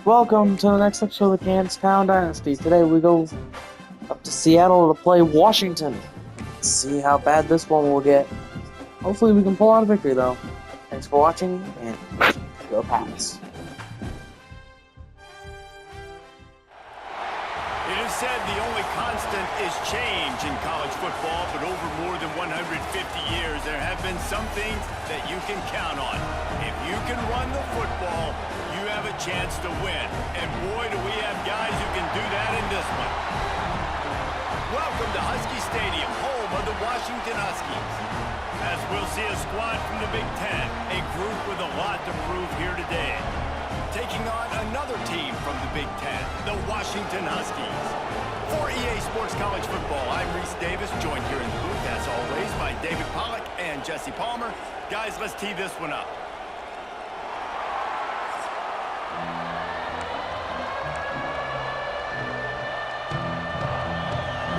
welcome to the next episode of the Canstown Dynasty. Today we go up to Seattle to play Washington. Let's see how bad this one will get. Hopefully we can pull out a victory though. Thanks for watching, and go Pats. It is said the only constant is change in college football, but over more than 150 years, there have been some things that you can count on. If you can run the football, you have a chance to win. And boy, do we have guys who can do that in this one. Welcome to Husky Stadium, home of the Washington Huskies. As we'll see a squad from the Big Ten, a group with a lot to prove here today. Taking on another team from the Big Ten, the Washington Huskies. For EA Sports College Football, I'm Reese Davis, joined here in the booth, as always, by David Pollack and Jesse Palmer. Guys, let's tee this one up.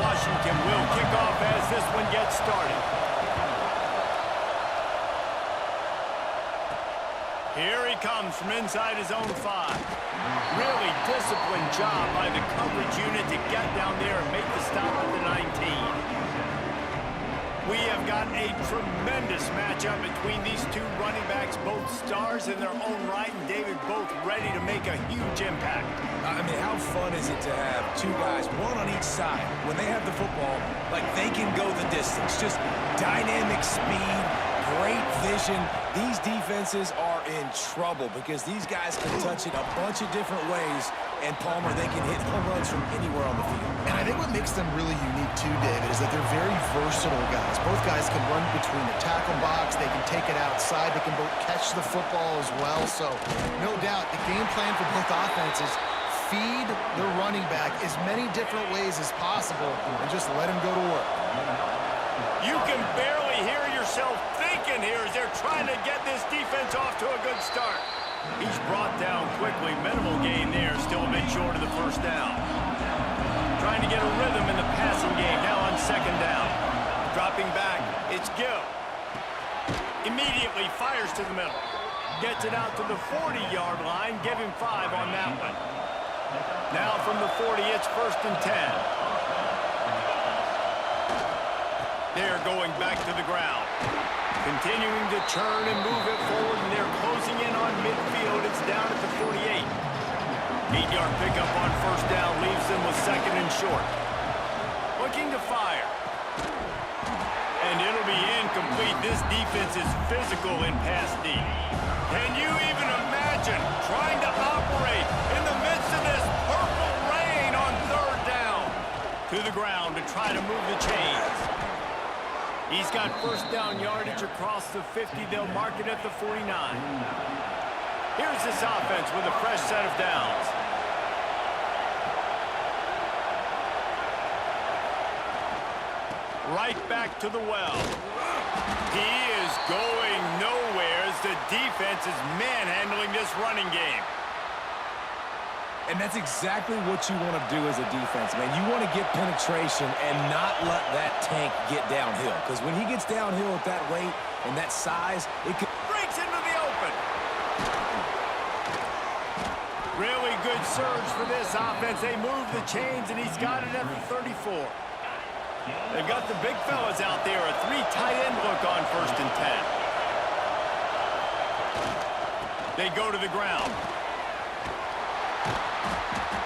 Washington will kick off as this one gets started. Here he comes from inside his own 5. Really disciplined job by the coverage unit to get down there and make the stop at the 19. We have got a tremendous matchup between these two running backs, both stars in their own right, and David both ready to make a huge impact. I mean, how fun is it to have two guys, one on each side, when they have the football, like they can go the distance. Just dynamic speed, great vision. These defenses are in trouble because these guys can touch it a bunch of different ways, and Palmer, they can hit home runs from anywhere on the field. And I think what makes them really unique too, David, is that they're very versatile guys. Both guys can run between the tackle box, they can take it outside, they can both catch the football as well. So no doubt the game plan for both offenses, feed the running back as many different ways as possible and just let him go to work. You can barely hear yourself thinking here as they're trying to get this defense off to a good start. He's brought down quickly. Minimal gain there, still a bit short of the first down. Trying to get a rhythm in the passing game, now on second down. Dropping back, it's Gill. Immediately fires to the middle. Gets it out to the 40-yard line, give him 5 on that one. Now from the 40, it's 1st and 10. They're going back to the ground. Continuing to turn and move it forward, and they're closing in on midfield. It's down at the 48. 8-yard pickup on first down leaves them with 2nd and short. Looking to fire. And it'll be incomplete. This defense is physical in pass D. Can you even imagine trying to operate in the midst of this purple rain on 3rd down? To the ground to try to move the chains. He's got first down yardage across the 50. They'll mark it at the 49. Here's this offense with a fresh set of downs. Right back to the well. He is going nowhere as the defense is manhandling this running game. And that's exactly what you want to do as a defense, man. You want to get penetration and not let that tank get downhill. Because when he gets downhill with that weight and that size, it could... Breaks into the open. Really good surge for this offense. They move the chains, and he's got it at the 34. They've got the big fellas out there. A 3 tight end look on 1st and 10. They go to the ground.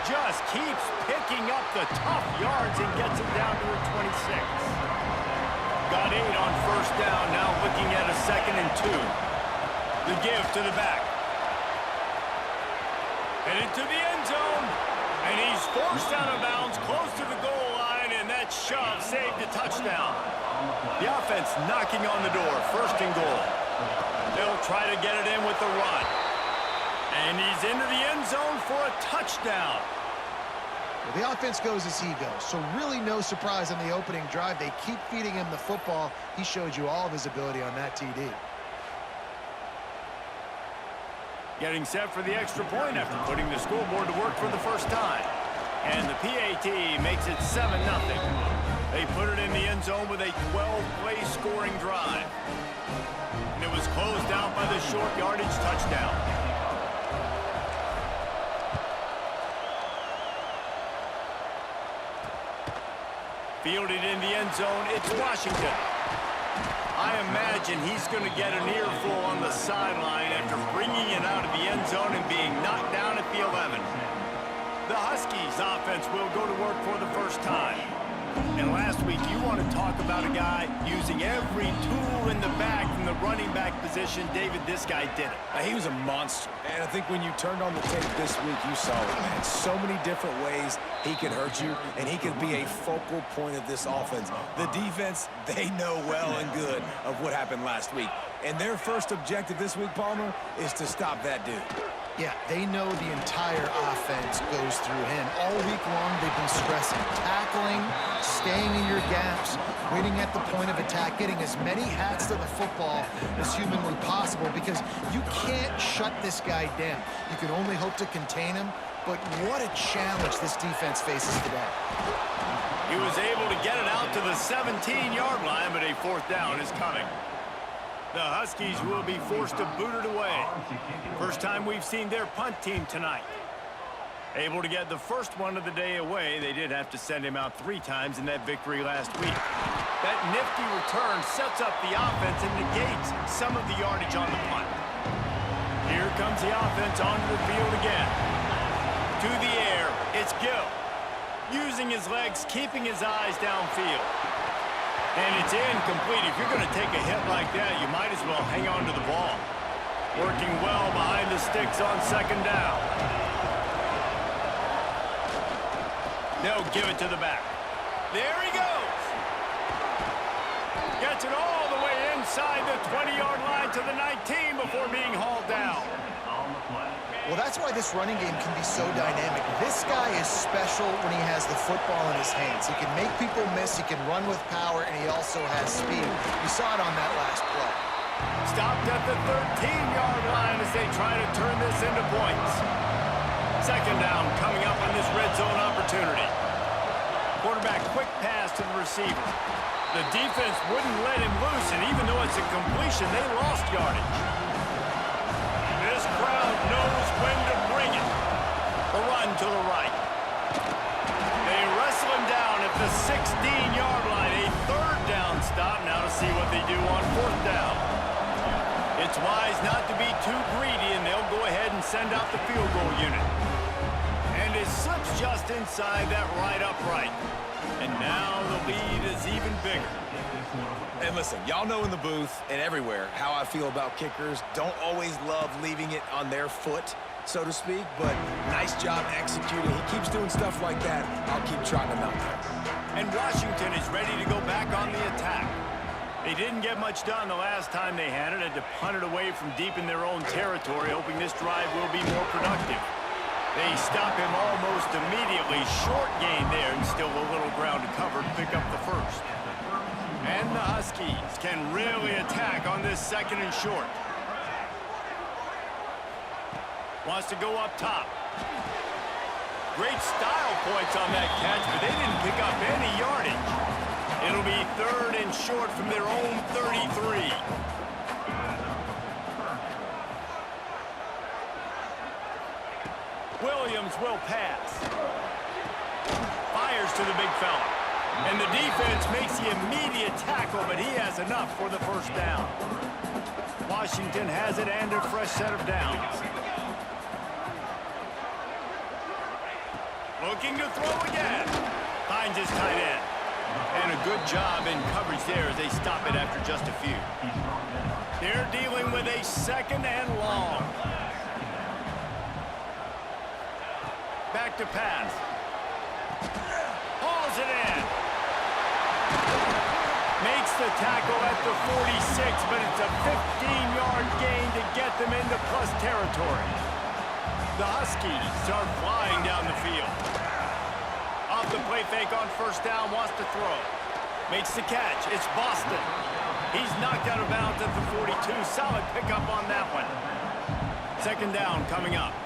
Just keeps picking up the tough yards and gets it down to a 26. Got 8 on first down, now looking at a 2nd and 2. The give to the back. Headed to the end zone, and he's forced out of bounds close to the goal line, and that shove saved a touchdown. The offense knocking on the door, 1st and goal. They'll try to get it in with the run. And he's into the end zone for a touchdown. Well, the offense goes as he goes, so really no surprise on the opening drive. They keep feeding him the football. He showed you all of his ability on that TD. Getting set for the extra point after putting the scoreboard to work for the first time. And the PAT makes it 7-0. They put it in the end zone with a 12-play scoring drive. And it was closed out by the short yardage touchdown. Fielded in the end zone, it's Washington. I imagine he's going to get an earful on the sideline after bringing it out of the end zone and being knocked down at the 11. The Huskies offense will go to work for the first time. And last week, you want to talk about a guy using every tool in the bag from the running back position. David, this guy did it. He was a monster. And I think when you turned on the tape this week, you saw it, man. So many different ways he could hurt you, and he could be a focal point of this offense. The defense, they know well and good of what happened last week. And their first objective this week, Palmer, is to stop that dude. Yeah, they know the entire offense goes through him. All week long, they've been stressing tackling, staying in your gaps, waiting at the point of attack, getting as many hats to the football as humanly possible, because you can't shut this guy down. You can only hope to contain him, but what a challenge this defense faces today. He was able to get it out to the 17-yard line, but a fourth down is coming. The Huskies will be forced to boot it away. First time we've seen their punt team tonight. Able to get the first one of the day away. They did have to send him out 3 times in that victory last week. That nifty return sets up the offense and negates some of the yardage on the punt. Here comes the offense onto the field again. To the air, it's Gill. Using his legs, keeping his eyes downfield. And it's incomplete. If you're going to take a hit like that, you might as well hang on to the ball. Working well behind the sticks on second down. They'll give it to the back. There he goes. Gets it all the way inside the 20-yard line to the 19 before being hauled down. Well, that's why this running game can be so dynamic. This guy is special when he has the football in his hands. He can make people miss, he can run with power, and he also has speed. You saw it on that last play. Stopped at the 13-yard line as they try to turn this into points. Second down coming up on this red zone opportunity. Quarterback quick pass to the receiver. The defense wouldn't let him loose, and even though it's a completion, they lost yardage. This crowd knows when to bring it. A run to the right. They wrestle him down at the 16-yard line. A third down stop. Now to see what they do on fourth down. It's wise not to be too greedy, and they'll go ahead and send out the field goal unit. And it slips just inside that right upright. And now the lead is even bigger. And listen, y'all know in the booth and everywhere how I feel about kickers. Don't always love leaving it on their foot, so to speak, but nice job executing. He keeps doing stuff like that. I'll keep trying to knock him. And Washington is ready to go back on the attack. They didn't get much done the last time they had it. Had to punt it away from deep in their own territory, hoping this drive will be more productive. They stop him almost immediately. Short gain there, and still a little ground to cover to pick up the first. And the Huskies can really attack on this second and short. Wants to go up top. Great style points on that catch, but they didn't pick up any yardage. It'll be third and short from their own 33. Williams will pass. Fires to the big fella. And the defense makes the immediate tackle, but he has enough for the first down. Washington has it and a fresh set of downs. Looking to throw again. Finds his tight end. And a good job in coverage there as they stop it after just a few. They're dealing with a second and long. Back to pass. Hauls it in. Makes the tackle at the 46, but it's a 15-yard gain to get them into plus territory. The Huskies are flying down the field. Off the play fake on first down, wants to throw. Makes the catch. It's Boston. He's knocked out of bounds at the 42. Solid pickup on that one. Second down coming up.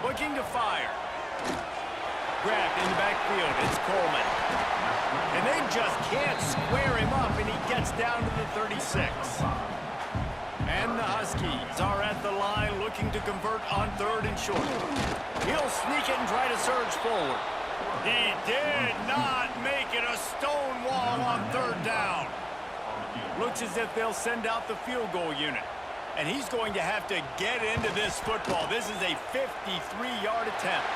Looking to fire. Grabbed in the backfield. It's Coleman. And they just can't square him up, and he gets down to the 36. And the Huskies are at the line looking to convert on third and short. He'll sneak it and try to surge forward. He did not make it a stone wall on third down. Looks as if they'll send out the field goal unit. And he's going to have to get into this football. This is a 53-yard attempt.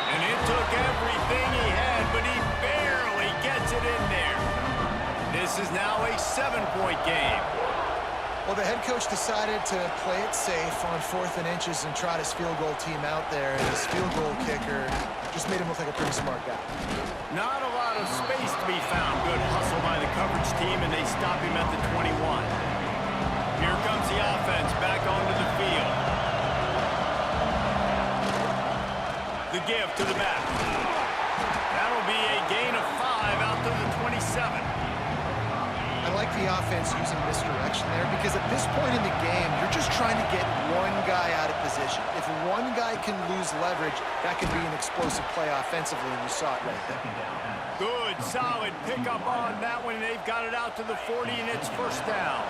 And it took everything he had, but he barely gets it in there. This is now a 7-point game. Well, the head coach decided to play it safe on 4th and inches and trot his field goal team out there, and his field goal kicker just made him look like a pretty smart guy. Not a lot of space to be found. Good hustle by the coverage team, and they stop him at the 21. Here comes the offense back onto the field. The give to the back. That'll be a gain of 5 out to the 27. I like the offense using misdirection there because at this point in the game, you're just trying to get one guy out of position. If one guy can lose leverage, that can be an explosive play offensively, and you saw it right there. Good, solid pickup on that one. They've got it out to the 40, and it's first down.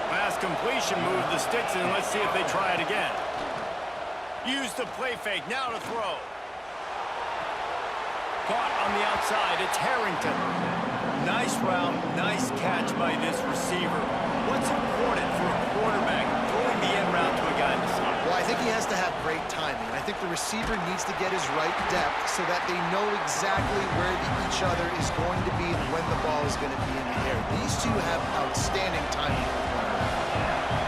Last completion moved the sticks in. Let's see if they try it again. Use the play fake. Now to throw. Caught on the outside. It's Harrington. Nice route, nice catch by this receiver. What's important for a quarterback throwing the end route to a guy in the slot? Well, I think he has to have great timing. I think the receiver needs to get his right depth so that they know exactly where each other is going to be and when the ball is going to be in the air. These two have outstanding timing.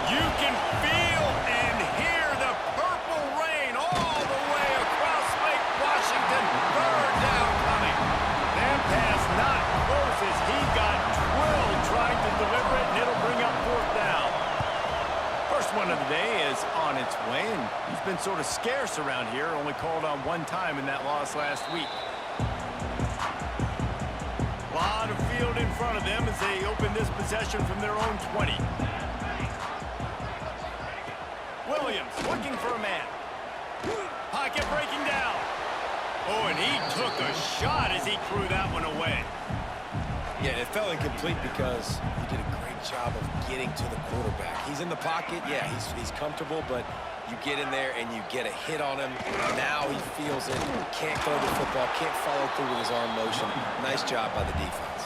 You can feel and hear the purple rain all the way across Lake Washington. Third down coming. That pass not close as he got drilled trying to deliver it, and it'll bring up 4th down. First one of the day is on its way, and he's been sort of scarce around here, only called on 1 time in that loss last week. A lot of field in front of them as they open this possession from their own 20. Williams looking for a man. Pocket breaking down. Oh, and he took a shot as he threw that one away. Yeah, it felt incomplete because he did a great job of getting to the quarterback. He's in the pocket. Yeah, he's comfortable, but you get in there and you get a hit on him. Now he feels it. Can't throw the football. Can't follow through with his arm motion. Nice job by the defense.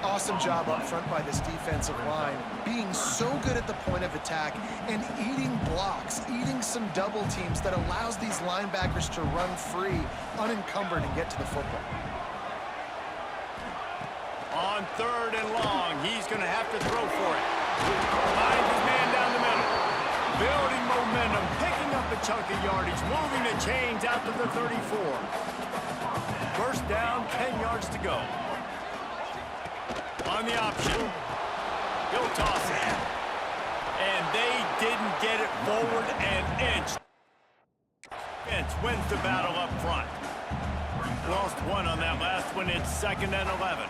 Awesome job up front by this defensive line, being so good at the point of attack and eating blocks, eating some double teams that allows these linebackers to run free, unencumbered, and get to the football. On 3rd and long, he's going to have to throw for it. Finds his man down the middle. Building momentum, picking up a chunk of yardage, moving the chains out to the 34. First down, 10 yards to go. On the option. He'll toss it. And they didn't get it forward an inch. Vince wins the battle up front. Lost 1 on that last one. It's 2nd and 11.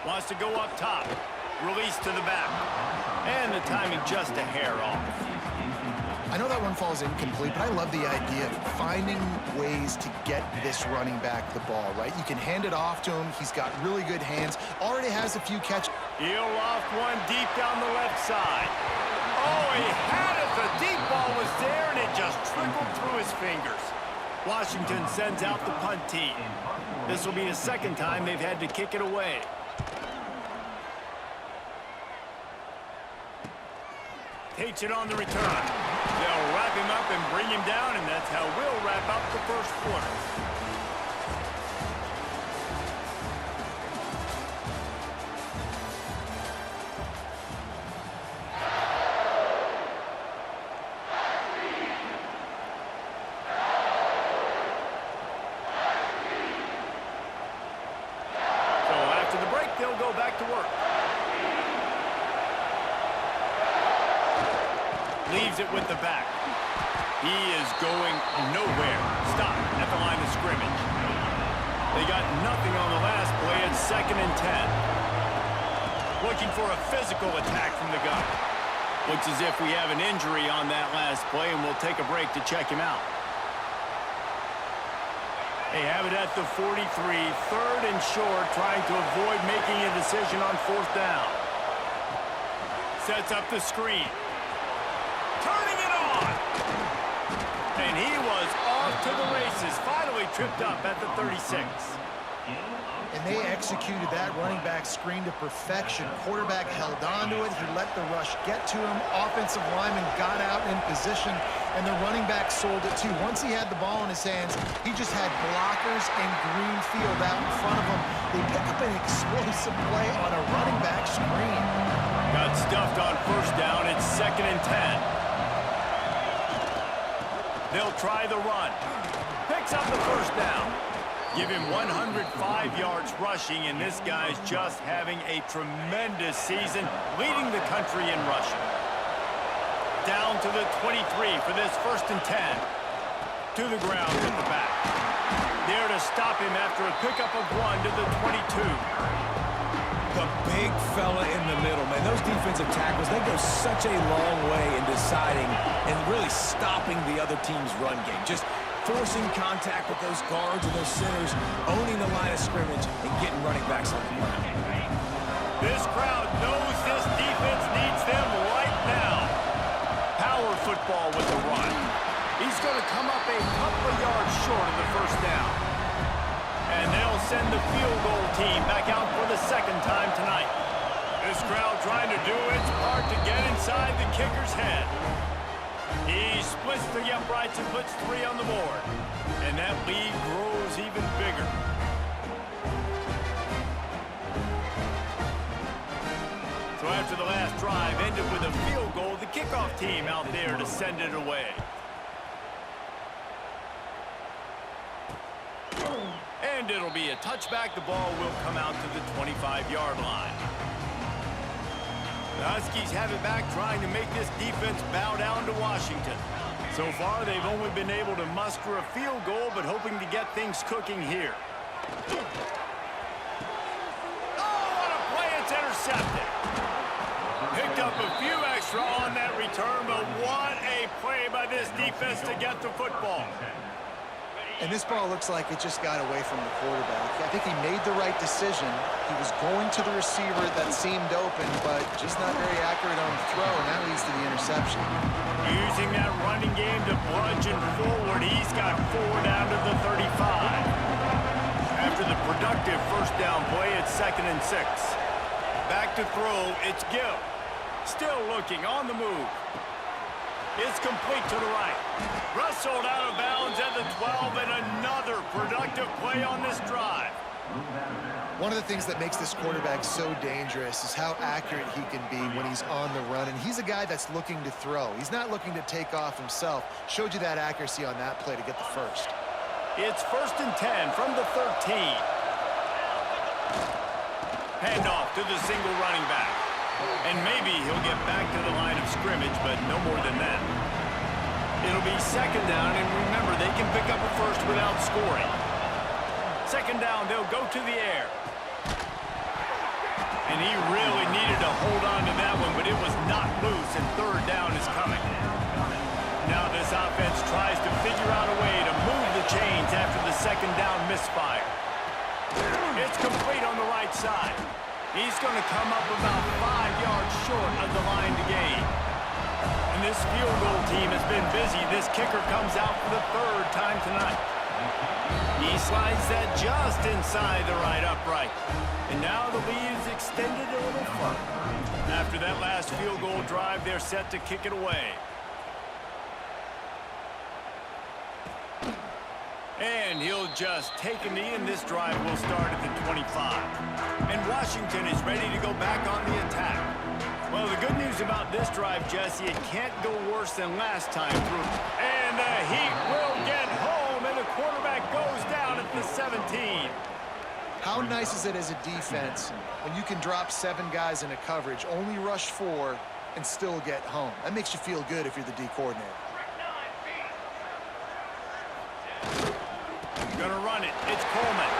Wants to go up top. Release to the back. And the timing just a hair off. I know that one falls incomplete, but I love the idea of finding ways to get this running back the ball, right? You can hand it off to him. He's got really good hands. Already has a few catches. He'll loft one deep down the left side. Oh, he had it. The deep ball was there, and it just trickled through his fingers. Washington sends out the punt team. This will be the 2nd time they've had to kick it away. Takes it on the return. They'll wrap him up and bring him down, and that's how we'll wrap up the first quarter. So after the break, they'll go back to work. Leaves it with the back. He is going nowhere. Stop at the line of scrimmage. They got nothing on the last play. It's 2nd and 10. Looking for a physical attack from the gun. Looks as if we have an injury on that last play, and we'll take a break to check him out. They have it at the 43, 3rd and short, trying to avoid making a decision on 4th down. Sets up the screen. Turning it on. And he was off to the races, finally tripped up at the 36. And they executed that running back screen to perfection. Quarterback held on to it. He let the rush get to him. Offensive lineman got out in position, and the running back sold it too. Once he had the ball in his hands, he just had blockers and green field out in front of him. They pick up an explosive play on a running back screen. Got stuffed on first down. It's 2nd and 10. They'll try the run. Picks up the first down. Give him 105 yards rushing, and this guy's just having a tremendous season, leading the country in rushing. Down to the 23 for this 1st and 10. To the ground at the back. There to stop him after a pickup of 1 to the 22. The big fella in the middle, man. Those defensive tackles, they go such a long way in deciding and really stopping the other team's run game. Just forcing contact with those guards and those centers, owning the line of scrimmage, and getting running backs on the ground. This crowd knows this defense needs them right now. Power football with the run. He's going to come up a couple of yards short of the first down. And they'll send the field goal team back out for the 2nd time tonight. This crowd trying to do its part to get inside the kicker's head. He splits the uprights and puts 3 on the board. And that lead grows even bigger. So after the last drive ended with a field goal, the kickoff team out there to send it away. And it'll be a touchback. The ball will come out to the 25-yard line. The Huskies have it back, trying to make this defense bow down to Washington. So far, they've only been able to muster a field goal, but hoping to get things cooking here. Oh, what a play! It's intercepted. Picked up a few extra on that return, but what a play by this defense to get the football. And this ball looks like it just got away from the quarterback. I think he made the right decision. He was going to the receiver that seemed open, but just not very accurate on the throw, and that leads to the interception. Using that running game to bludgeon forward, he's got 4 down to the 35. After the productive first down play, it's 2nd and 6. Back to throw, it's Gill. Still looking, on the move. It's complete to the right. Wrestled out of bounds at the 12, and another productive play on this drive. One of the things that makes this quarterback so dangerous is how accurate he can be when he's on the run, and he's a guy that's looking to throw. He's not looking to take off himself. Showed you that accuracy on that play to get the first. It's 1st and 10 from the 13. Handoff to the single running back. And maybe he'll get back to the line of scrimmage, but no more than that. It'll be 2nd down, and remember, they can pick up a first without scoring. 2nd down, they'll go to the air. And he really needed to hold on to that one, but it was not loose, and 3rd down is coming. Now this offense tries to figure out a way to move the chains after the 2nd down misfire. It's complete on the right side. He's going to come up about 5 yards short of the line to gain. And this field goal team has been busy. This kicker comes out for the 3rd time tonight. He slides that just inside the right upright. And now the lead is extended a little further. After that last field goal drive, they're set to kick it away. And he'll just take a knee, and this drive will start at the 25. And Washington is ready to go back on the attack. Well, the good news about this drive, Jesse, it can't go worse than last time through. And the Heat will get home, and the quarterback goes down at the 17. How nice is it as a defense when you can drop 7 guys in a coverage, only rush 4, and still get home? That makes you feel good if you're the D coordinator. Gonna run it. It's Coleman.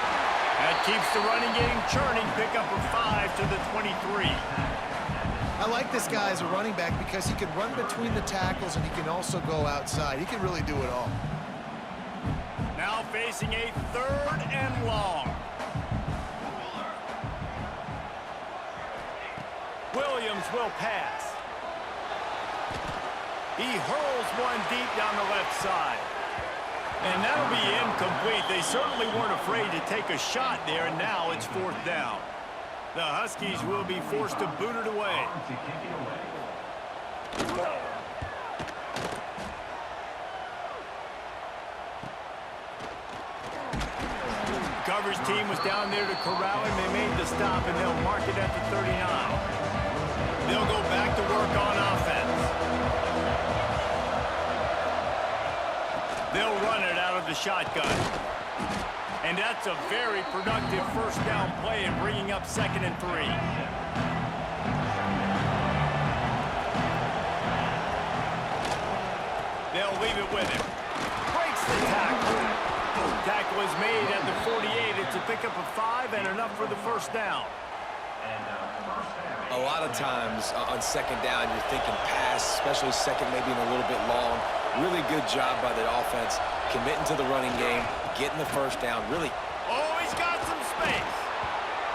That keeps the running game churning. Pick up a 5 to the 23. I like this guy as a running back because he can run between the tackles and he can also go outside. He can really do it all. Now facing a 3rd and long. Williams will pass. He hurls one deep down the left side. And that'll be incomplete. They certainly weren't afraid to take a shot there, and now it's 4th down. The Huskies will be forced to boot it away. Coverage team was down there to corral him. They made the stop, and they'll mark it at the 39. They'll go back to work on offense. They'll run it out of the shotgun. And that's a very productive 1st down play in bringing up 2nd and 3. They'll leave it with him. Breaks the tackle. Tackle is made at the 48. It's a pickup of 5 and enough for the 1st down. A lot of times on 2nd down, you're thinking pass, especially 2nd, maybe a little bit long. Really good job by the offense, committing to the running game, getting the 1st down. Really. Oh, he's got some space.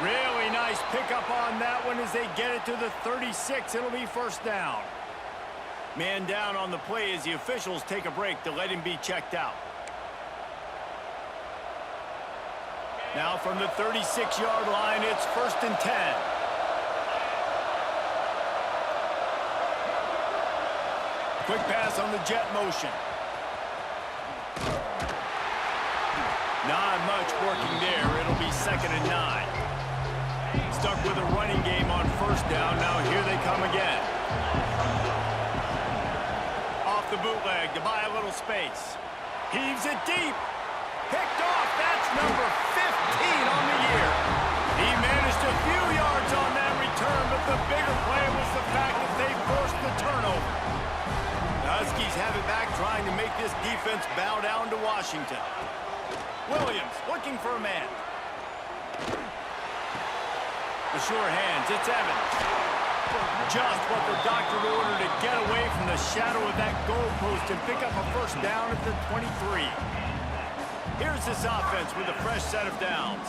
Really nice pickup on that one as they get it to the 36. It'll be 1st down. Man down on the play as the officials take a break to let him be checked out. Now from the 36-yard line, it's 1st and 10. Quick pass on the jet motion. Not much working there. It'll be 2nd and 9. Stuck with a running game on 1st down. Now here they come again. Off the bootleg to buy a little space. Heaves it deep. Picked off. That's number 15 on the year. He managed a few yards on that return, but the bigger play was the fact that they forced the turnover. The Huskies have it back, trying to make this defense bow down to Washington. Williams looking for a man. The sure hands, it's Evans. Just what the doctor ordered to get away from the shadow of that goalpost and pick up a 1st down at the 23. Here's this offense with a fresh set of downs.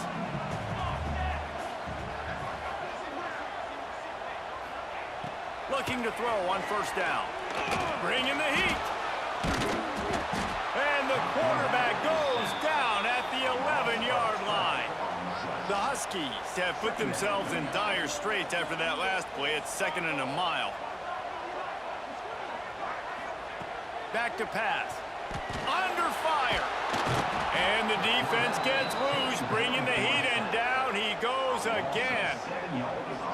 Looking to throw on 1st down. Bringing the heat. And the quarterback goes down at the 11-yard line. The Huskies have put themselves in dire straits after that last play. It's 2nd and a mile. Back to pass. Under fire. And the defense gets loose, bringing the heat, and down he goes again.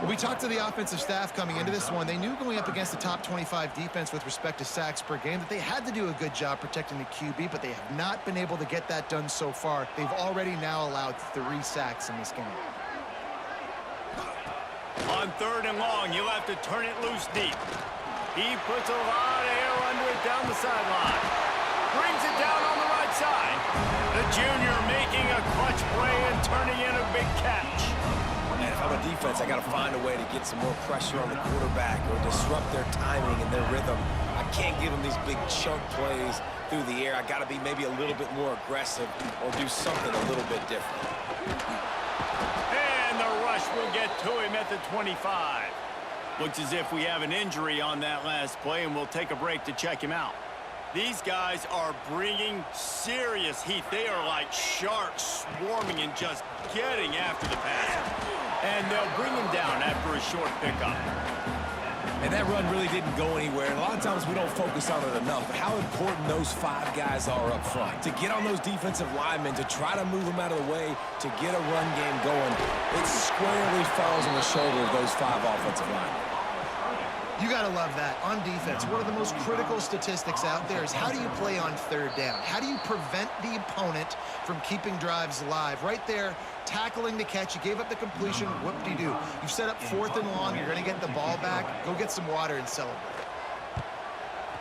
We talked to the offensive staff coming into this one. They knew going up against the top 25 defense with respect to sacks per game that they had to do a good job protecting the QB, but they have not been able to get that done so far. They've already now allowed 3 sacks in this game. On 3rd and long, you'll have to turn it loose deep. He puts a lot of air under it down the sideline. Brings it down on the right side. The junior making a clutch play and turning in a big catch. And if I'm a defense, I got to find a way to get some more pressure on the quarterback or disrupt their timing and their rhythm. I can't give them these big chunk plays through the air. I got to be maybe a little bit more aggressive or do something a little bit different. And the rush will get to him at the 25. Looks as if we have an injury on that last play, and we'll take a break to check him out. These guys are bringing serious heat. They are like sharks swarming and just getting after the passer. And they'll bring him down after a short pickup. And that run really didn't go anywhere. And a lot of times we don't focus on it enough, but how important those 5 guys are up front. To get on those defensive linemen, to try to move them out of the way, to get a run game going, it squarely falls on the shoulder of those 5 offensive linemen. You got to love that. On defense, one of the most critical statistics out there is how do you play on 3rd down? How do you prevent the opponent from keeping drives alive? Right there, tackling the catch. You gave up the completion. Whoop-de-doo. You've set up 4th and long. You're going to get the ball back. Go get some water and celebrate.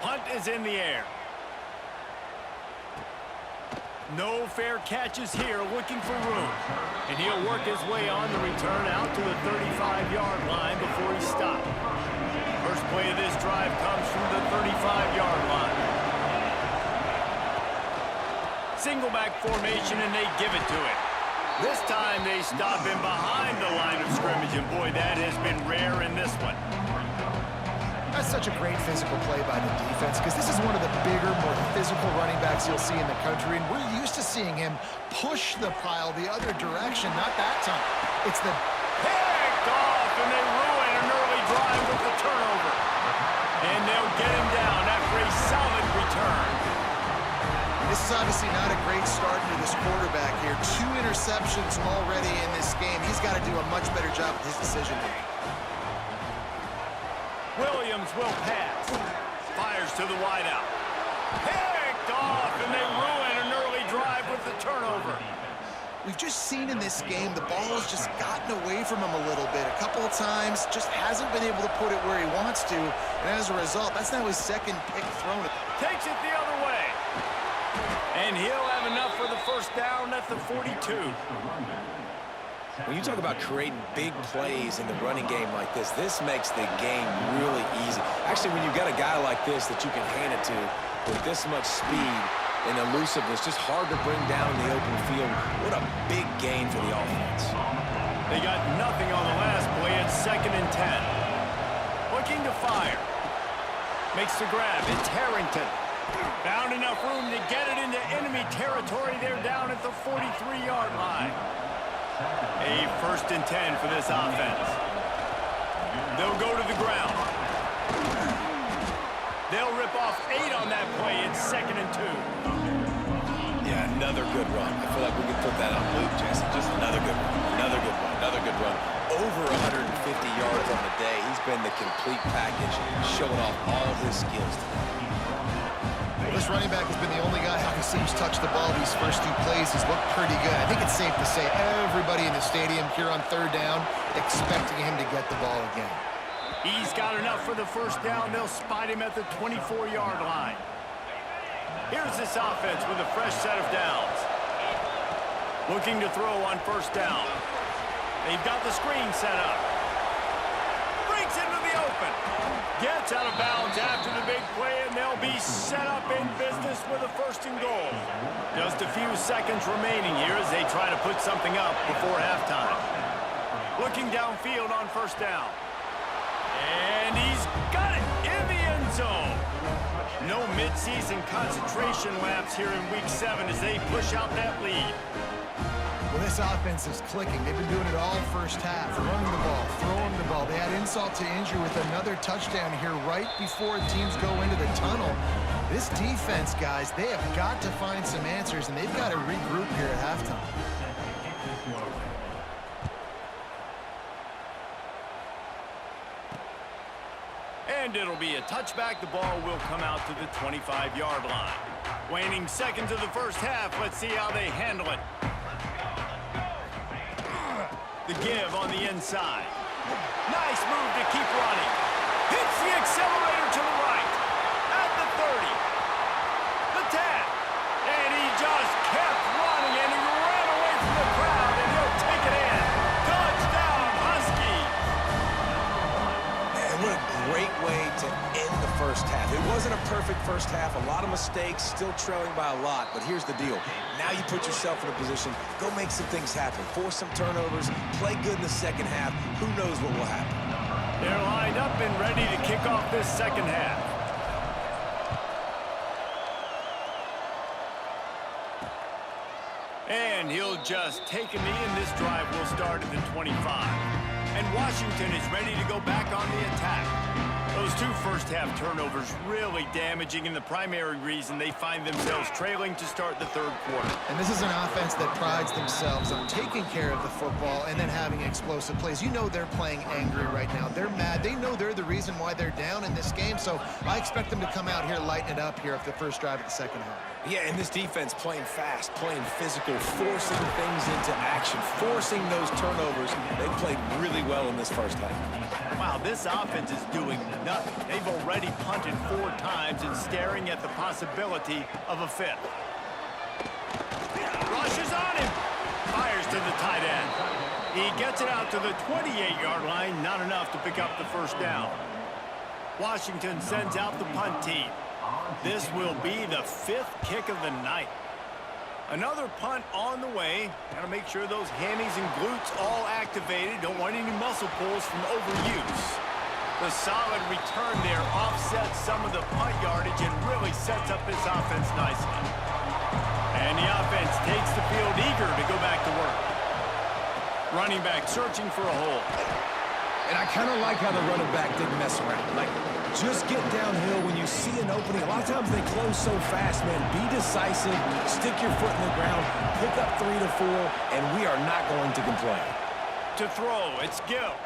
Punt is in the air. No fair catches here, looking for room. And he'll work his way on the return out to the 35-yard line before he stopped. First play of this drive comes from the 35-yard line. Single back formation, and they give it to him. This time they stop him behind the line of scrimmage, and boy, that has been rare in this one. That's such a great physical play by the defense because this is one of the bigger, more physical running backs you'll see in the country, and we're used to seeing him push the pile the other direction. Not that time. It's the picked off, and they ruin an early drive with the turnover. And they'll get him down after a solid return. This is obviously not a great start to this quarterback here. 2 interceptions already in this game. He's got to do a much better job with his decision-making. Williams will pass. Fires to the wideout. Picked off, and they ruin an early drive with the turnover. We've just seen in this game the ball has just gotten away from him a little bit. A couple of times, just hasn't been able to put it where he wants to. And as a result, that's now his second pick thrown. Takes it the other way. And he'll have enough for the first down at the 42. When you talk about creating big plays in the running game like this makes the game really easy. Actually, when you've got a guy like this that you can hand it to with this much speed and elusiveness, just hard to bring down in the open field. What a big gain for the offense. They got nothing on the last play. It's 2nd and 10. Looking to fire. Makes the grab. It's Harrington. Found enough room to get it into enemy territory. They're down at the 43-yard line. A 1st and 10 for this offense. They'll go to the ground. They'll rip off 8 on that play. It's 2nd and 2. Yeah, another good run. I feel like we could put that on loop, Jesse. Just another good run. Another good run. Another good run. Over 150 yards on the day. He's been the complete package, showing off all his skills today. Well, this running back has been the only guy who seems touched the ball these first 2 plays. He's looked pretty good. I think it's safe to say everybody in the stadium here on 3rd down expecting him to get the ball again. He's got enough for the first down. They'll spot him at the 24-yard line. Here's this offense with a fresh set of downs. Looking to throw on 1st down. They've got the screen set up. Breaks into the open. Gets out of bounds after the big play, and they'll be set up in business with a 1st and goal. Just a few seconds remaining here as they try to put something up before halftime. Looking downfield on 1st down. And he's got it in the end zone. No midseason concentration laps here in Week 7 as they push out that lead. Well, this offense is clicking. They've been doing it all first half. Running the ball, throwing the ball. They had insult to injury with another touchdown here right before teams go into the tunnel. This defense, guys, they have got to find some answers, and they've got to regroup here at halftime. And it'll be a touchback. The ball will come out to the 25-yard line. Waning seconds of the first half. Let's see how they handle it. The give on the inside. Nice move to keep running. Hits the accelerator to the right. At the 30. The tap. And he just kept running, and he ran away from the crowd, and he'll take it in. Touchdown, Huskies. Man, what a great way to end the first half. It wasn't a perfect first half. A lot of mistakes, still trailing by a lot. But here's the deal. Now you put yourself in a position, go make some things happen. Force some turnovers, play good in the second half. Who knows what will happen? They're lined up and ready to kick off this second half. And he'll just take a knee, and this drive will start at the 25. And Washington is ready to go back on the attack. Those 2 first-half turnovers really damaging, and the primary reason they find themselves trailing to start the 3rd quarter. And this is an offense that prides themselves on taking care of the football and then having explosive plays. You know they're playing angry right now. They're mad. They know they're the reason why they're down in this game, so I expect them to come out here, lighten it up here for the first drive of the second half. Yeah, and this defense playing fast, playing physical, forcing things into action, forcing those turnovers. They played really well in this first half. Wow, this offense is doing nothing. They've already punted 4 times and staring at the possibility of a 5th. Rushes on him. Fires to the tight end. He gets it out to the 28-yard line. Not enough to pick up the first down. Washington sends out the punt team. This will be the 5th kick of the night. Another punt on the way. Got to make sure those hammies and glutes all activated. Don't want any muscle pulls from overuse. The solid return there offsets some of the punt yardage and really sets up this offense nicely. And the offense takes the field eager to go back to work. Running back searching for a hole. And I kind of like how the running back didn't mess around. Like, just get downhill when you see an opening. A lot of times they close so fast, man. Be decisive, stick your foot in the ground, pick up 3 to 4, and we are not going to complain. To throw, it's Gill.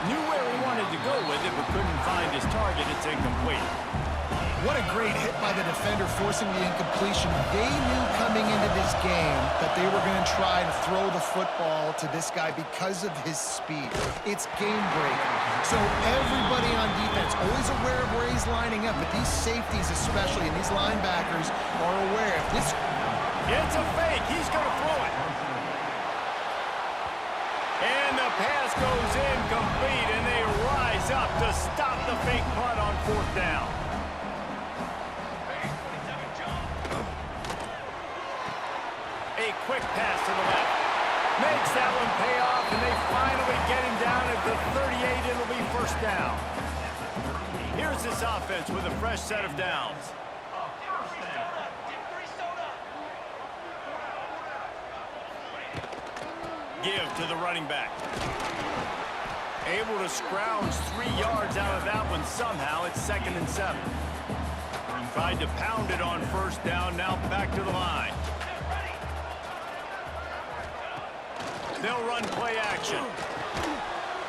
Knew where he wanted to go with it, but couldn't find his target. It's incomplete. What a great hit by the defender forcing the incompletion. They knew coming into this game that they were going to try to throw the football to this guy because of his speed. It's game-breaking. So everybody on defense, always aware of where he's lining up, but these safeties especially, and these linebackers are aware. If this... It's a fake. He's going to throw it. And the pass goes incomplete, and they rise up to stop the fake punt on 4th down. A quick pass to the left. Makes that one pay off, and they finally get him down at the 38. It'll be 1st down. Here's this offense with a fresh set of downs. Give to the running back. Able to scrounge 3 yards out of that one somehow. It's 2nd and 7. Tried to pound it on 1st down. Now back to the line. They'll run play action.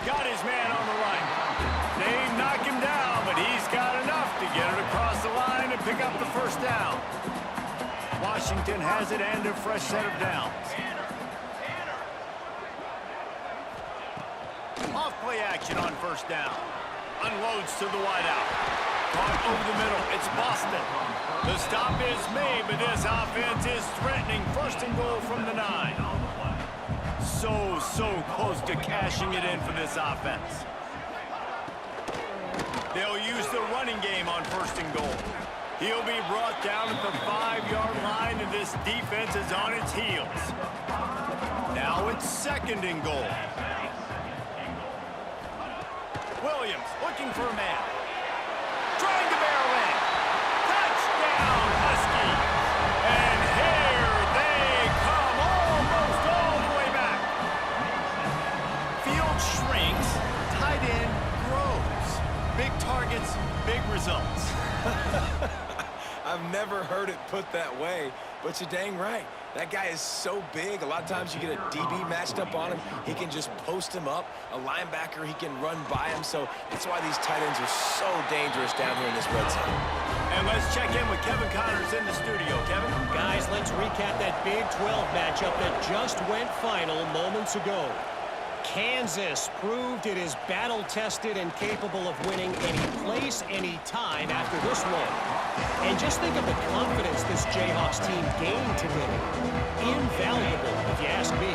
Got his man on the right. They knock him down, but he's got enough to get it across the line and pick up the 1st down. Washington has it and a fresh set of downs. Off play action on 1st down. Unloads to the wideout. Caught over the middle. It's Boston. The stop is made, but this offense is threatening. 1st and goal from the 9. So close to cashing it in for this offense. They'll use the running game on 1st and goal. He'll be brought down at the 5-yard line, and this defense is on its heels. Now it's 2nd and goal. Williams looking for a man. Trying to barrel in. Touchdown, Huskies. And here they come, almost all the way back. Field shrinks, tight end grows. Big targets, big results. I've never heard it put that way, but you're dang right. That guy is so big. A lot of times you get a DB matched up on him. He can just post him up. A linebacker, he can run by him. So that's why these tight ends are so dangerous down here in this red zone. And let's check in with Kevin Connors in the studio. Kevin? Guys, let's recap that Big 12 matchup that just went final moments ago. Kansas proved it is battle-tested and capable of winning any place, any time after this one. And just think of the confidence this Jayhawks team gained today. Invaluable, if you ask me.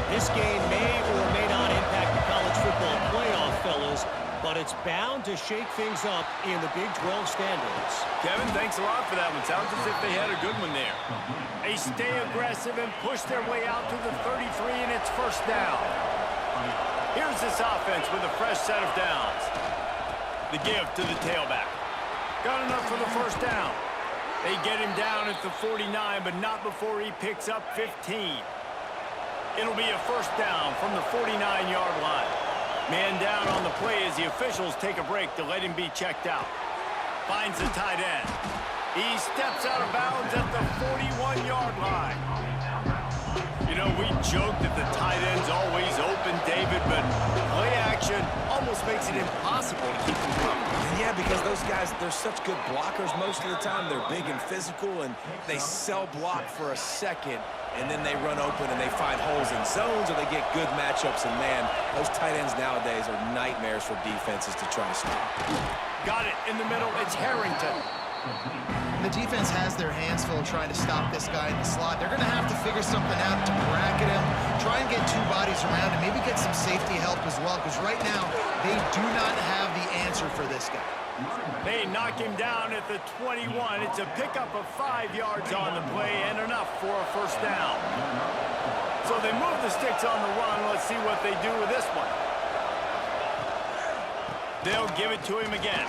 This game may or may not impact the college football playoff, fellas, but it's bound to shake things up in the Big 12 standings. Kevin, thanks a lot for that one. Sounds as if they had a good one there. They stay aggressive and push their way out to the 33, and it's 1st down. Here's this offense with a fresh set of downs. The give to the tailback. Got enough for the 1st down. They get him down at the 49, but not before he picks up 15. It'll be a 1st down from the 49-yard line. Man down on the play as the officials take a break to let him be checked out. Finds the tight end. He steps out of bounds at the 41-yard line. You know, we joke that the tight end's always open, David, but play action almost makes it impossible to keep them coming. Yeah, because those guys, they're such good blockers most of the time. They're big and physical, and they sell block for a second, and then they run open and they find holes in zones, or they get good matchups. And, man, those tight ends nowadays are nightmares for defenses to try to stop. Got it in the middle. It's Harrington. The defense has their hands full trying to stop this guy in the slot. They're going to have to figure something out to bracket him, try and get 2 bodies around him, maybe get some safety help as well, because right now they do not have the answer for this guy. They knock him down at the 21. It's a pickup of 5 yards on the play and enough for a 1st down. So they move the sticks on the run. Let's see what they do with this one. They'll give it to him again.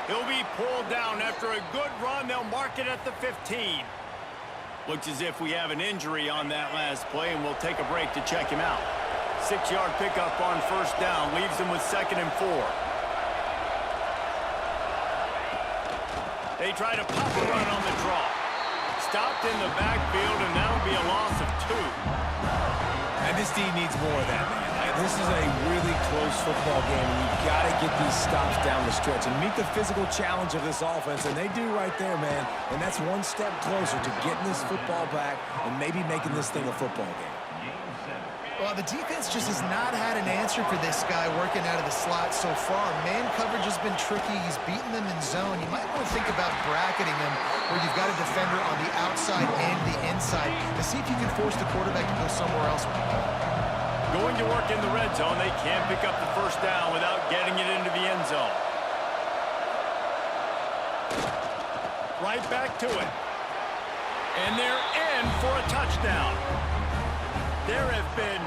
He'll be pulled down after a good run. They'll mark it at the 15. Looks as if we have an injury on that last play, and we'll take a break to check him out. 6-yard pickup on first down. Leaves him with 2nd and 4. They try to pop a run on the draw. Stopped in the backfield, and that'll be a loss of 2. And this team needs more of that, man. This is a really close football game, and you've got to get these stops down the stretch and meet the physical challenge of this offense, and they do right there, man. And that's one step closer to getting this football back and maybe making this thing a football game. Well, the defense just has not had an answer for this guy working out of the slot so far. Man coverage has been tricky. He's beaten them in zone. You might want to think about bracketing him where you've got a defender on the outside and the inside to see if you can force the quarterback to go somewhere else with the ball. Going to work in the red zone. They can't pick up the first down without getting it into the end zone. Right back to it. And they're in for a touchdown. There have been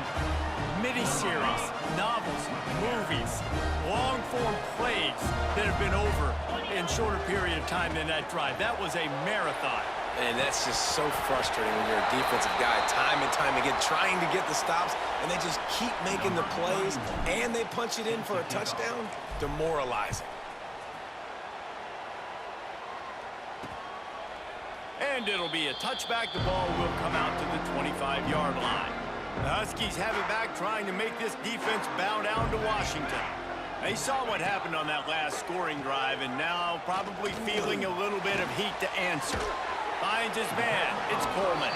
miniseries, novels, movies, long-form plays that have been over in shorter period of time than that drive. That was a marathon. And that's just so frustrating when you're a defensive guy time and time again trying to get the stops, and they just keep making the plays, and they punch it in for a touchdown. Demoralizing. And it'll be a touchback. The ball will come out to the 25-yard line. The Huskies have it back, trying to make this defense bow down to Washington. They saw what happened on that last scoring drive, and now probably feeling a little bit of heat to answer. Finds his man. It's Coleman.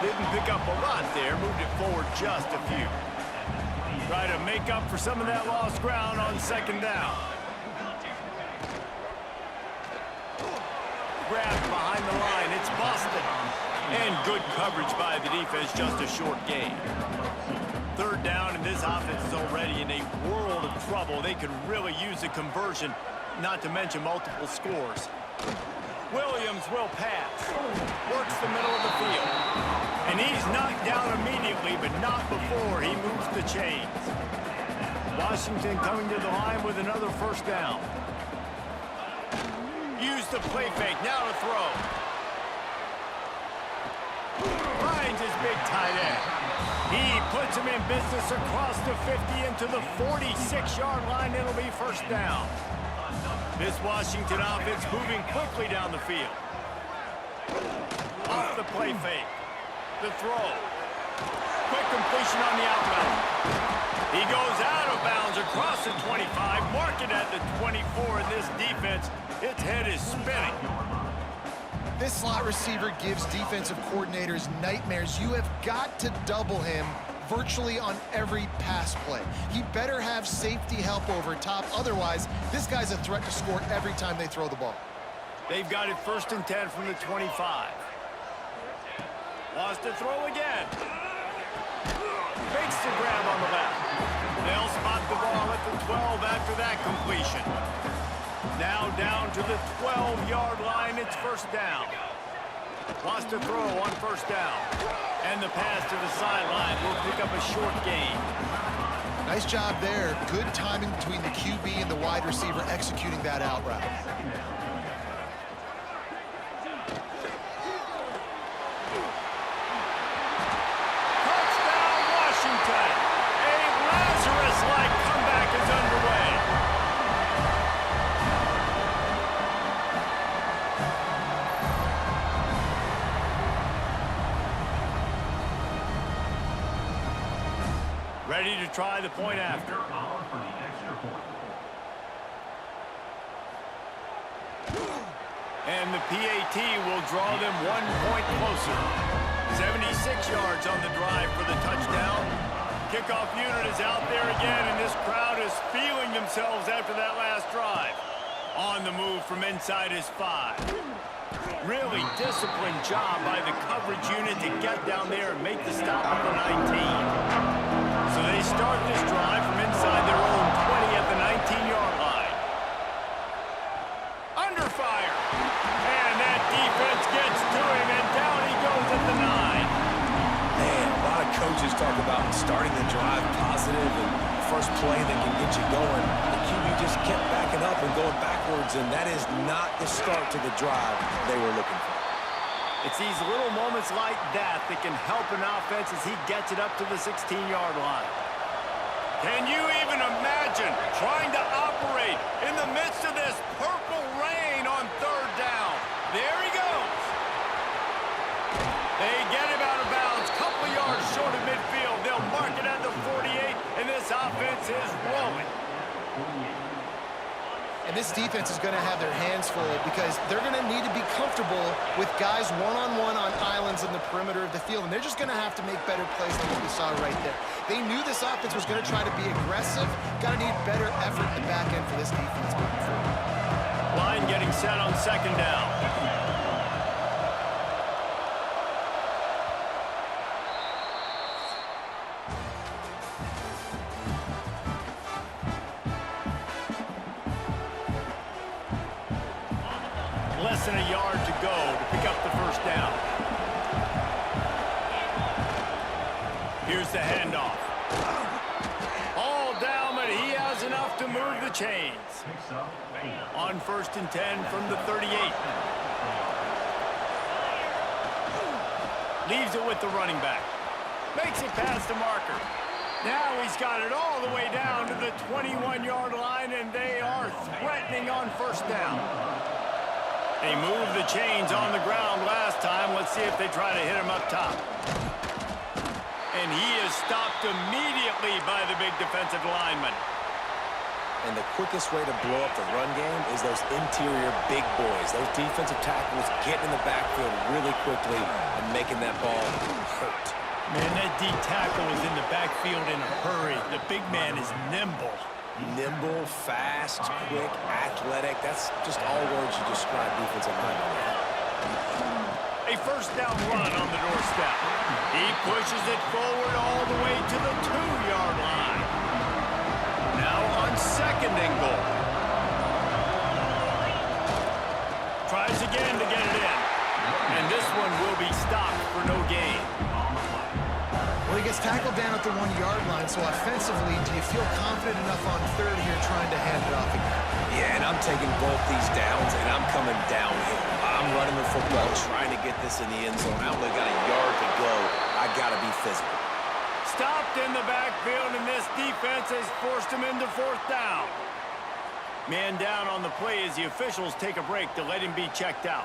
Didn't pick up a lot there. Moved it forward just a few. Try to make up for some of that lost ground on 2nd down. Grabbed behind the line. It's Boston. And good coverage by the defense, just a short gain. 3rd down, and this offense is already in a world of trouble. They could really use a conversion, not to mention multiple scores. Williams will pass. Works the middle of the field. And he's knocked down immediately, but not before he moves the chains. Washington coming to the line with another 1st down. Use the play fake, now to throw. Finds his big tight end. He puts him in business across the 50 into the 46-yard line. It'll be 1st down. This Washington offense moving quickly down the field. Off the play fake. The throw. Quick completion on the outroute. He goes out of bounds across the 25. Mark it at the 24 in this defense. Its head is spinning. This slot receiver gives defensive coordinators nightmares. You have got to double him virtually on every pass play. He better have safety help over top. Otherwise, this guy's a threat to score every time they throw the ball. They've got it 1st and 10 from the 25. Wants to throw again. Makes the grab on the left. They'll spot the ball at the 12 after that completion. Now down to the 12-yard line. It's 1st down. Wants to throw on 1st down. And the pass to the sideline will pick up a short gain. Nice job there. Good timing between the QB and the wide receiver executing that out route. Touchdown, Washington. A Lazarus-like comeback is underway. Ready to try the point after. And the PAT will draw them 1 point closer. 76 yards on the drive for the touchdown. Kickoff unit is out there again, and this crowd is feeling themselves after that last drive. On the move from inside his 5. Really disciplined job by the coverage unit to get down there and make the stop at the 19. So they start this drive from inside their own 20 at the 19-yard line. Under fire. And that defense gets to him, and down he goes at the 9. Man, a lot of coaches talk about starting the drive positive and first play that can get you going. The QB just kept backing up and going backwards, and that is not the start to the drive they were looking for. It's these little moments like that that can help an offense as he gets it up to the 16-yard line. Can you even imagine trying to operate in the midst of this purple rain on third down? There he goes. They get him out of bounds, couple of yards short of midfield. They'll mark it at the 48, and this offense is rolling. And this defense is going to have their hands full because they're going to need to be comfortable with guys one-on-one on islands in the perimeter of the field. And they're just going to have to make better plays than what we saw right there. They knew this offense was going to try to be aggressive. Got to need better effort in the back end for this defense moving forward. Line getting set on second down. Less than a yard to go to pick up the first down. Here's the handoff. All down, but he has enough to move the chains. On 1st and 10 from the 38. Leaves it with the running back. Makes it past the marker. Now he's got it all the way down to the 21-yard line, and they are threatening on first down. They moved the chains on the ground last time. Let's see if they try to hit him up top. And he is stopped immediately by the big defensive lineman. And the quickest way to blow up the run game is those interior big boys. Those defensive tackles getting in the backfield really quickly and making that ball hurt. Man, that D tackle is in the backfield in a hurry. The big man is nimble. Nimble, fast, quick, athletic. That's just all words you describe defensive linemen. A first down run on the doorstep. He pushes it forward all the way to the 2-yard line. Now on second and goal. Tries again to get it in. And this one will be stopped for no gain. Well, he gets tackled down at the 1-yard line, so offensively, do you feel confident enough on third here trying to hand it off again? Yeah, and I'm taking both these downs, and I'm coming downhill. I'm running the football, trying to get this in the end zone. I only got a yard to go. I got to be physical. Stopped in the backfield, and this defense has forced him into fourth down. Man down on the play as the officials take a break to let him be checked out.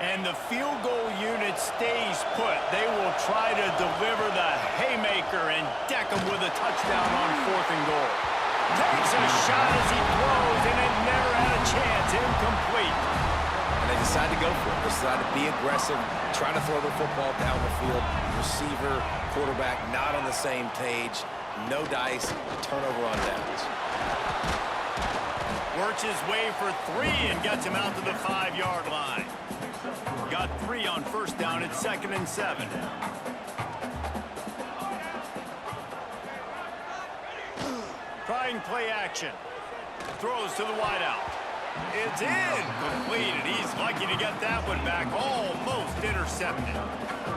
And the field goal unit stays put. They will try to deliver the haymaker and deck him with a touchdown on 4th and goal. Takes a shot as he throws, and it never had a chance. Incomplete. And they decide to go for it. They decide to be aggressive, try to throw the football down the field. Receiver, quarterback, not on the same page. No dice, turnover on downs. Works his way for 3 and gets him out to the 5-yard line. Got 3 on first down at 2nd and 7. Trying play action. Throws to the wideout. It's in. Completed. He's lucky to get that one back. Almost intercepted.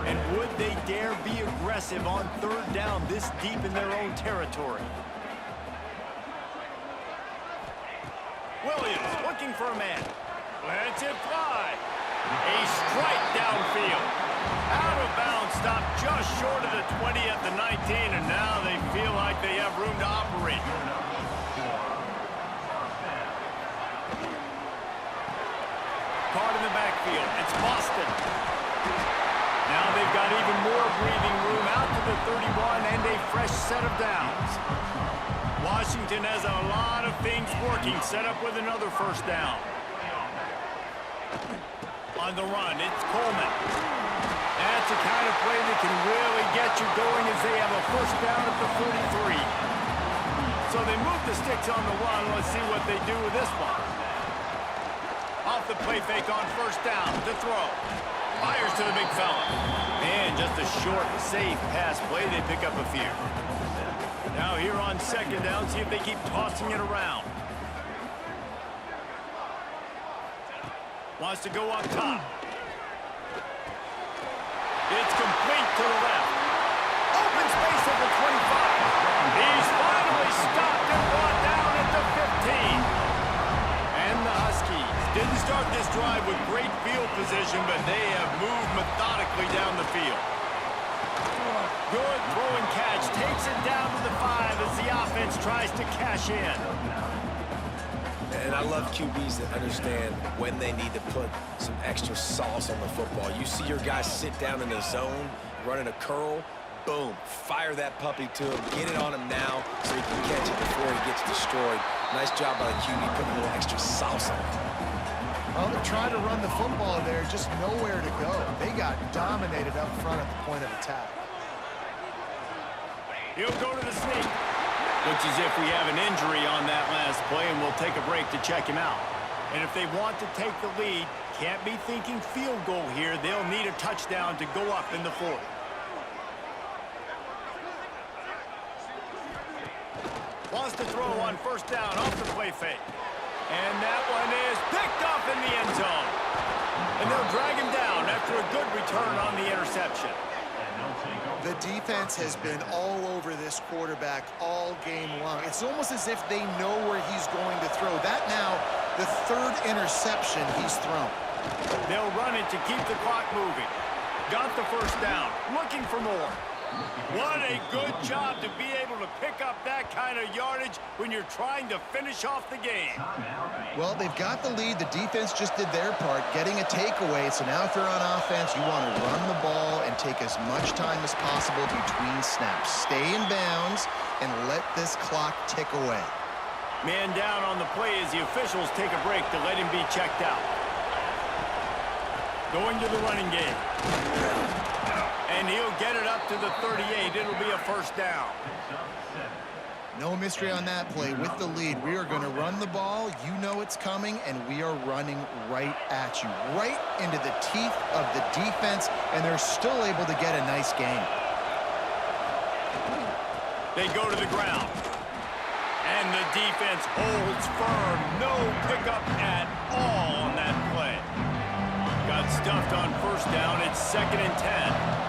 And would they dare be aggressive on third down this deep in their own territory? Williams looking for a man. Lets it fly. A strike downfield. Out of bounds, stopped just short of the 20 at the 19, and now they feel like they have room to operate. Caught in the backfield. It's Boston. Now they've got even more breathing room out to the 31 and a fresh set of downs. Washington has a lot of things working. Set up with another first down. On the run, it's Coleman. That's the kind of play that can really get you going as they have a first down at the 43. So they move the sticks on the run. Let's see what they do with this one. Off the play fake on first down to throw. Fires to the big fella. Man, just a short, safe pass play. They pick up a few. Now here on second down, see if they keep tossing it around. Wants to go up top. It's complete to the left. Open space at the 25. He's start this drive with great field position, but they have moved methodically down the field. Good throw and catch. Takes it down to the 5 as the offense tries to cash in. And I love QBs that understand when they need to put some extra sauce on the football. You see your guys sit down in the zone, running a curl, boom, fire that puppy to him, get it on him now so he can catch it before he gets destroyed. Nice job by the QB putting a little extra sauce on it. Well, they're trying to run the football there, just nowhere to go. They got dominated up front at the point of attack. He'll go to the sneak. Looks as if we have an injury on that last play, and we'll take a break to check him out. And if they want to take the lead, can't be thinking field goal here. They'll need a touchdown to go up in the fourth. Wants to throw on first down off the play fake. And that one is picked up in the end zone. And they'll drag him down after a good return on the interception. The defense has been all over this quarterback all game long. It's almost as if they know where he's going to throw. That now, the third interception he's thrown. They'll run it to keep the clock moving. Got the first down. Looking for more. What a good job to be able to pick up that kind of yardage when you're trying to finish off the game. Well, they've got the lead. The defense just did their part, getting a takeaway. So now if they're on offense, you want to run the ball and take as much time as possible between snaps. Stay in bounds and let this clock tick away. Man down on the play as the officials take a break to let him be checked out. Going to the running game. And he'll get it up to the 38. It'll be a first down. No mystery on that play. With the lead, we are going to run the ball. You know it's coming, and we are running right at you, right into the teeth of the defense, and they're still able to get a nice gain. They go to the ground. And the defense holds firm. No pickup at all on that play. Got stuffed on first down. It's 2nd and 10.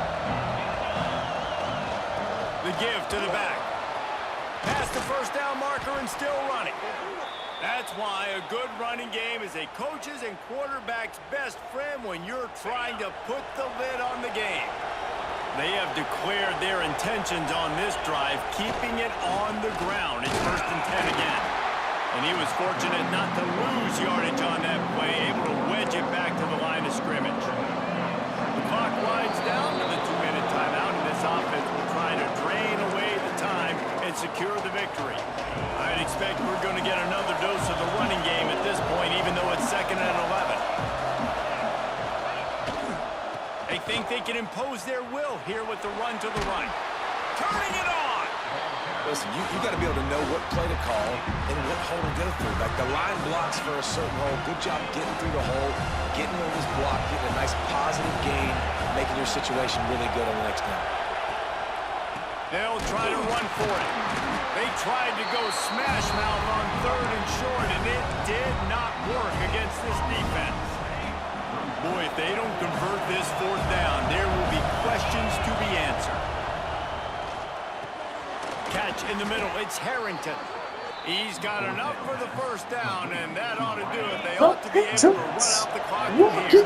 The give to the back. Past the first down marker and still running. That's why a good running game is a coach's and quarterback's best friend when you're trying to put the lid on the game. They have declared their intentions on this drive, keeping it on the ground. It's 1st and 10 again. And he was fortunate not to lose yardage on that play, able to wedge it back to the line of scrimmage. The clock winds down to the 2-minute timeout, and this offense will try to drain away the time and secure the victory. I'd expect we're going to get another dose of the running game at this point, even though it's 2nd and 11. They think they can impose their will here with the run to the right. Turning it on! Listen, you got to be able to know what play to call and what hole to go through. Like the line blocks for a certain hole. Good job getting through the hole, getting on this block, getting a nice positive gain, making your situation really good on the next down. They'll try to run for it. They tried to go smash mouth on 3rd and short, and it did not work against this defense. Boy, if they don't convert this 4th down, there will be questions to be answered. Catch in the middle. It's Harrington. He's got enough for the first down, and that ought to do it. They ought to be able to run out the clock from here.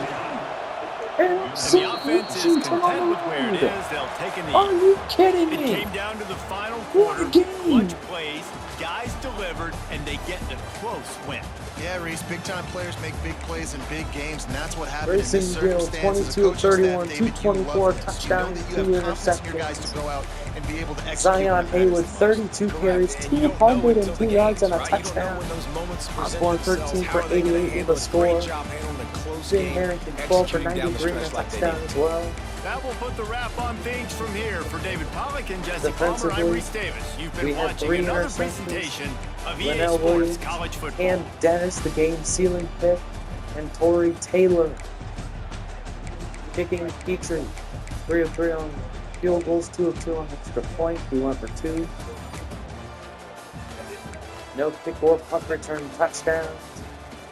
And the offense is content with where it is. They'll take a knee. Are you kidding me? It came down to the final quarter. Clutch plays, guys delivered, and they get the close win. Yeah, Reese, big-time players make big plays in big games, and that's what happened in Racing this Gill, circumstance. 22 of 31, 224 touchdowns, 2 interceptions. Zion Haywood, 32 carries, 202 yards, and a touchdown. Osborne, 13 for 88 with a score. Jay Harrington, 12 for 93 and a touchdown as well. That will put the wrap on things from here. For David Pollack and Jesse Palmer, I'm Reese Davis. You've been watching another presentation of EA Sports College Football. And Dennis, the game-sealing pick, and Torrey Taylor kicking Petrie. 3 of 3 on field goals, 2 of 2 on extra point. We went for 2. No kick or punt return touchdowns.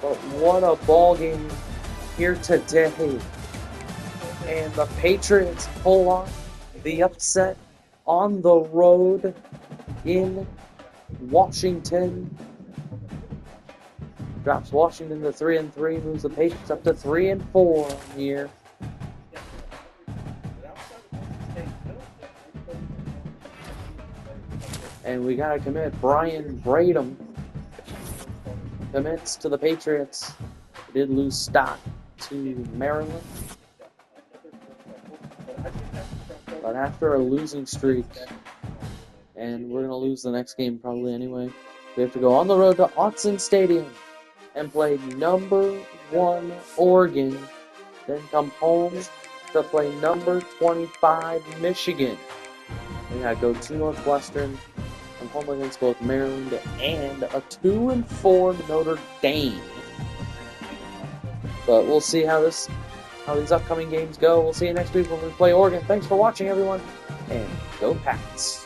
But what a ball game here today. And the Patriots pull off the upset on the road in Washington. Drops Washington to 3-3, moves the Patriots up to 3-4 here. And we gotta commit. Brian Bradham commits to the Patriots. We did lose Stott to Maryland. But after a losing streak, and we're gonna lose the next game probably anyway, we have to go on the road to Autzen Stadium and play number 1 Oregon, then come home to play number 25 Michigan. We gotta go to Northwestern, come home against both Maryland and a 2-4 Notre Dame. But we'll see how these upcoming games go. We'll see you next week when we play Oregon. Thanks for watching, everyone, and go Pats.